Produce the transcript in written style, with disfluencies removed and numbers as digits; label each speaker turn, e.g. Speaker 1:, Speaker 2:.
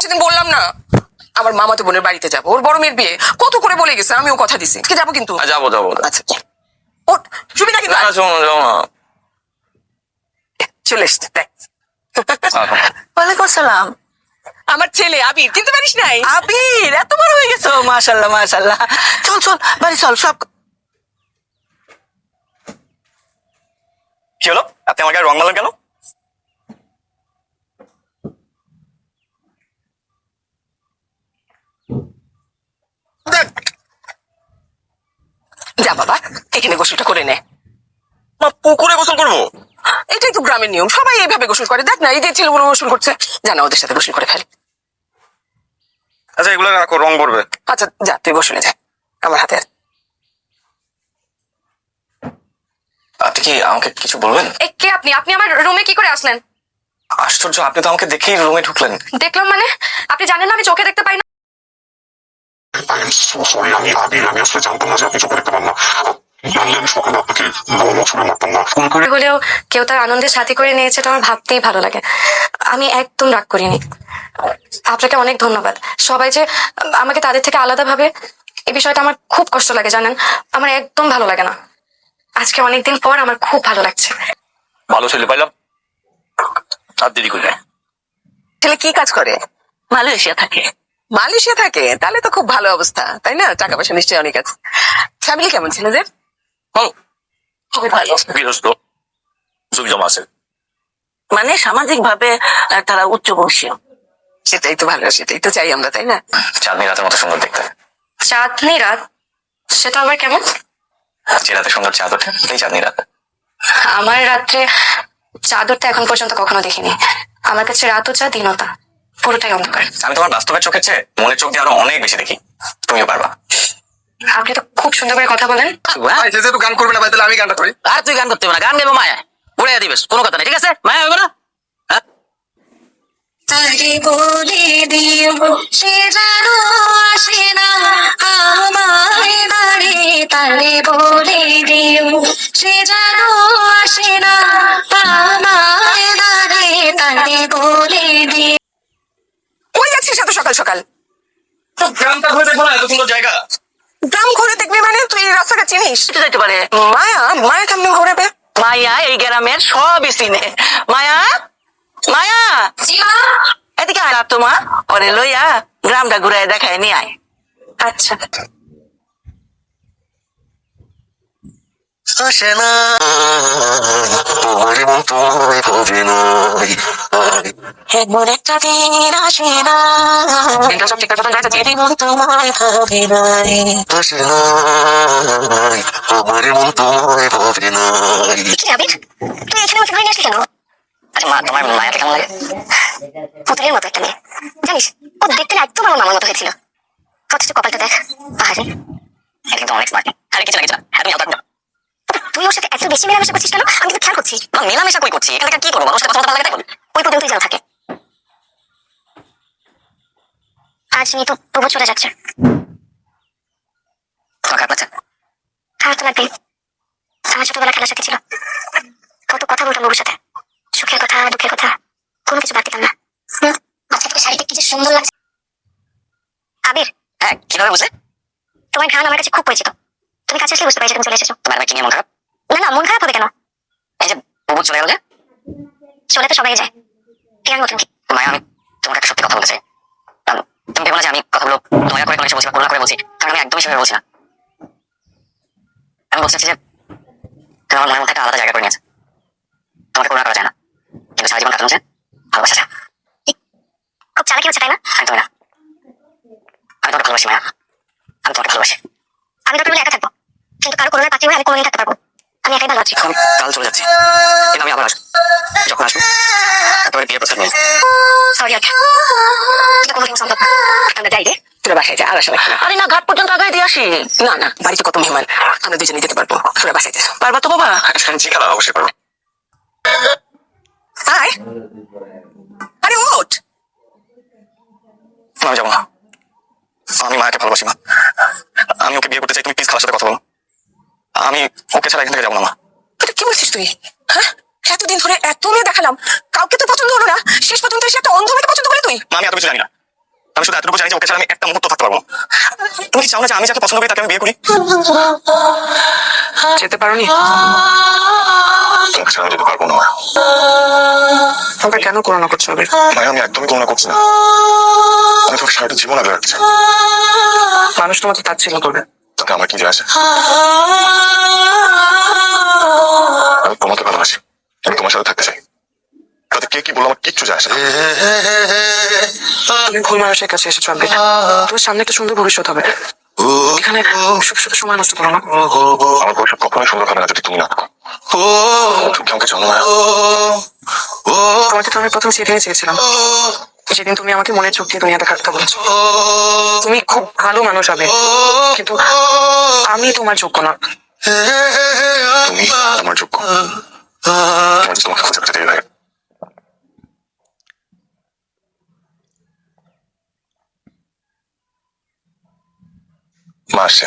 Speaker 1: সেদিন বললাম না আমার মামাতো বোনের বাড়িতে যাবো, ওর বড় মেয়ের বিয়ে কত করে বলে গেছে, আমিও কথা দিছি কি যাবো কিন্তু।
Speaker 2: যাবো যাবো।
Speaker 1: আচ্ছা ওঠ, শুবি না কিন্তু।
Speaker 2: যাবো না।
Speaker 1: চলে এসছে দেখ।
Speaker 3: ওয়ালাইকুম আসসালাম।
Speaker 1: আমার ছেলে আবির, চিনতে পারিস নাই?
Speaker 3: আবির এত বড় হয়ে গেছো, মাশাআল্লাহ মাশাআল্লাহ। চল চল বাড়ি চল। সব
Speaker 2: কি হলো, আপনি আমার গায়ে রং মারলেন কেন?
Speaker 1: যা বাবা, এখানে গোসলটা করে নে।
Speaker 2: মা পুকুরে গোসল করবো?
Speaker 1: এটাই তো গ্রামের নিয়ম, সবাই এইভাবে গোসল করে। দেখ না এই যে ছেলেগুলো গোসল করছে, জানা ওদের সাথে গোসল করে ফেলে।
Speaker 2: আচ্ছা এগুলো রাখো, রং পড়বে।
Speaker 1: আচ্ছা যা তুই গোসলে যা, আমার হাতে আছে।
Speaker 2: আপনি কি আমাকে কিছু বলবেন?
Speaker 4: কে আপনি? আপনি আমার রুমে কি করে আসলেন?
Speaker 2: আশ্চর্য, আপনি তো আমাকে দেখেই রুমে ঢুকলেন।
Speaker 4: দেখলাম মানে? আপনি জানেন না আমি চোখে দেখতে পাই না?
Speaker 5: আমি আসলে জানতাম না যে আপনি চোখে দেখতে পান না। জানলে আমি সকালে আপনাকে বড় ছুড়ে মারতাম না। ফোন করে
Speaker 4: হলেও কেউ তার আনন্দের সাথী করে নিয়েছে, তো আমার ভাবতেই ভালো লাগে। আমি একদম রাগ করিনি। আপনাকে অনেক ধন্যবাদ। সবাই যে আমাকে তাদের থেকে আলাদা ভাবে, এই বিষয়টা আমার খুব কষ্ট লাগে জানেন। আমার একদম ভালো লাগে না। আজকে অনেকদিন পর আমার খুব ভালো লাগছে।
Speaker 2: ভালো ছেলে পাইলাম, আর দেরি করে।
Speaker 1: ছেলে কি কাজ করে?
Speaker 3: মালয়েশিয়া থাকে।
Speaker 1: মালয়েশিয়া থাকে? তাহলে তো খুব ভালো অবস্থা, তাই না? টাকা পয়সা নিশ্চয়ই অনেক আছে। ফ্যামিলি কেমন ছেলেদের?
Speaker 2: ভালো,
Speaker 3: খুবই ভালো।
Speaker 2: গৃহস্থ, জমি জমা আছে।
Speaker 3: মানে সামাজিক ভাবে তারা উচ্চ বংশীয়।
Speaker 1: সেটাই তো ভালো, সেটাই তো চাই আমরা, তাই না?
Speaker 2: চাঁদনি রাতের মতো সুন্দর দেখতে।
Speaker 4: চাঁদনি রাত? সেটা আবার কেমন?
Speaker 2: যে রাতে সুন্দর চাঁদ ওঠে এই চাঁদনি রাত।
Speaker 4: আমার রাত্রে চাদরটা এখন পর্যন্ত কখনো দেখিনি। আমার কাছে রাতও চা দিনও তা, পুরোটাই অন্ধকার।
Speaker 2: আমি তোমার বাস্তবের চোখের চেয়ে মনের চোখ দিয়ে আরো অনেক বেশি দেখি, তুমিও পারবা।
Speaker 4: আপনি তো খুব সুন্দর করে কথা বলেন।
Speaker 2: তুই গান করবে না ভাই, তাহলে আমি গানটা করি।
Speaker 3: আর তুই গান করতে হবে না, গান গাইবো মায়া, উড়াইয়া দিবেস, কোনো কথা নেই, ঠিক আছে? মায়া হবে না।
Speaker 4: তারে বলে দিও সে যেন আসে না আমায় দাঁড়ে, তারে বলে দিও সে যেন আসে না আমায় দাঁড়ে, তারে বলে দিও।
Speaker 1: ওই যাচ্ছিস এত সকাল সকাল?
Speaker 2: তো গ্রামটা ঘুরে দেখবো না, এত সুন্দর জায়গা।
Speaker 1: গ্রাম ঘুরে দেখবি মানে? তুই এই রাস্তাটা চিনিস?
Speaker 3: একটু যাইতে পারে।
Speaker 1: মায়া, মায়া কেমন ঘুরাবে?
Speaker 3: মায়া এই গ্রামের সবই চিনে। মায়া, মায়া এদিকে আয় তোমা, ওরে লইয়া গ্রামটা ঘুরাই দেখায় নিয়ে আয়।
Speaker 4: আচ্ছা।
Speaker 5: আসে না তোমার মন তোমায় ভাবে না।
Speaker 3: এমন একটা দিন আসে না,
Speaker 1: এটা সব ঠিকঠাক মতন গাইতেছি?
Speaker 3: এর মন তোমায় ভাবে না।
Speaker 5: আসে না তোমার মন তোমায় ভাবে না।
Speaker 4: কি আবির, তুই এখানে আমাকে ঘরে নিয়ে আসলি কেন?
Speaker 2: আরে মা, তোমার মায়াকে কেমন লাগে?
Speaker 4: পুতুলের মতো একটা মেয়ে, জানিস ও দেখতে না একদম আমার মামার মতো হয়েছিল। অথচ কপালটা দেখ, আরে
Speaker 2: এটা কিন্তু অনেক স্মার্ট। আরে কিছু না কিছু না, হ্যাঁ তুমি আবার
Speaker 4: তুই ওর সাথে এত বেশি মেলামেশা করছিস কেন? আমি কিন্তু খেয়াল করছি।
Speaker 2: মেলামেশা কই করছি, এখানে কি করবো? মানুষটা কথা বলতে ভালো লাগে তাই বলি।
Speaker 4: ওই পর্যন্তই যেন থাকে। আজ নিয়ে তো তবু চলে যাচ্ছে।
Speaker 2: তোমার খারাপ লাগছে?
Speaker 4: খারাপ তো লাগবে, আমার ছোটবেলা খেলার সাথে ছিল। কত কথা বলতাম ওর সাথে, সুখের কথা দুঃখের কথা, কোনো কিছু বাদ দিতাম না। আচ্ছা তোকে শাড়িতে কি যে সুন্দর লাগছে। আবির,
Speaker 2: হ্যাঁ, কিভাবে বুঝলে?
Speaker 4: তোমার ঘ্রাণ আমার কাছে খুব পরিচিত। তুমি কাছে আসলে বুঝতে পারি তুমি চলে এসেছো।
Speaker 2: তোমার ভাই কি নিয়ে মন খারাপ?
Speaker 4: না না, মন খারাপ হবে কেন?
Speaker 2: এই যে বুবু চলে গেল যে।
Speaker 4: চলে তো সবাই যায়, এর মতন কি?
Speaker 2: মায়া, আমি তোমাকে একটা সত্যি কথা বলতে চাই। তুমি ভেবো না যে আমি কথাগুলো দয়া করে কোনো কিছু বলছি বা করুণা করে বলছি, কারণ আমি একদমই সেভাবে বলছি না। আমি বলতে চাচ্ছি যে তুমি আমার মনের মধ্যে একটা আলাদা জায়গা করে নিয়েছে। তোমাকে করুণা করা যায় না, কিন্তু সারা জীবন কাটানো যায় ভালোবাসা যায়।
Speaker 4: খুব চালাকি হচ্ছে তাই না?
Speaker 2: একদমই না। আমি তোমাকে ভালোবাসি মায়া, আমি তোমাকে ভালোবাসি।
Speaker 4: আমি দরকার হলে একা থাকবো, কিন্তু কারো করোনার পাত্রী হয়ে আমি কোনোদিন থাকতে পারবো। আমি একাই ভালো আছি।
Speaker 2: আমি কাল চলে যাচ্ছি, কিন্তু আমি আবার আসবো। যখন আসবো একেবারে বিয়ের প্রস্তাব নিয়ে।
Speaker 4: সরি আচ্ছা, এটা কোনোদিন সম্ভব না। আমরা যাই রে,
Speaker 1: তোরা বাসায় যা, আর আসা লাগবে না।
Speaker 3: আরে না, ঘাট পর্যন্ত আগাই দিয়ে আসি।
Speaker 1: না না, বাড়িতে কত মেহমান, আমরা দুজনে যেতে পারবো। তোরা বাসায় যা।
Speaker 3: পারবা তো বাবা?
Speaker 2: জিজ্ঞাসা অবশ্যই করবো।
Speaker 1: আয়, আরে ওঠ।
Speaker 2: আমি যাবো না, আমি মায়াকে ভালোবাসি মা। আমি ওকে বিয়ে করতে চাই, তুমি প্লিজ খালার সাথে কথা বলো। আমি ওকে ছাড়া এখান থেকে যাবো না মা।
Speaker 1: এটা কি বলছিস তুই? হ্যাঁ, এতদিন ধরে এত মেয়ে দেখালাম, কাউকে তো পছন্দ হলো না, শেষ পর্যন্ত এসে একটা অন্ধ মেয়েকে পছন্দ করলি তুই?
Speaker 2: মা, আমি এত কিছু জানি না। আমি শুধু এতটুকু জানি যে ওকে ছাড়া আমি একটা মুহূর্ত থাকতে পারবো না। তুমি কি চাও না যে আমি যাকে পছন্দ করি তাকে আমি বিয়ে করি?
Speaker 1: যেতে পারোনি?
Speaker 5: তোমাকে ছাড়া আমি যেতে পারবো না মায়া।
Speaker 1: তবে কেন করোনা করছো আবির?
Speaker 5: মায়া, আমি একদমই করুণা করছি না। আমি তোকে সারাটা জীবন আগে রাখতে চাই।
Speaker 1: মানুষ তোমাকে তাচ্ছিল্য করবে।
Speaker 5: তাতে আমার কি যায় আসে? আমি তোমাকে ভালোবাসি, আমি তোমার সাথে থাকতে চাই। তাতে কে কি বললো আমার কিচ্ছু যায় আসে না।
Speaker 1: তুমি ভুল মানুষের কাছে এসেছো আবির। তোমার সামনে একটা সুন্দর ভবিষ্যৎ হবে। এখানে শুধু শুধু সময় নষ্ট করো না।
Speaker 5: আমার ভবিষ্যৎ কখনোই সুন্দর হবে না যদি তুমি না থাকো। তুমি কি আমাকে জানো মায়া?
Speaker 1: তোমাকে তো আমি প্রথম সেদিনই চেয়েছিলাম, সেদিন তুমি আমাকে মনের চোখ দিয়ে দুনিয়া দেখার কথা বলেছো। তুমি খুব ভালো মানুষ হবে, কিন্তু আমি তোমার যোগ্য না।
Speaker 5: তুমি আমার যোগ্য। আজ তোমাকে খুঁজে পেতে দেরি লাগে। মা আসছে।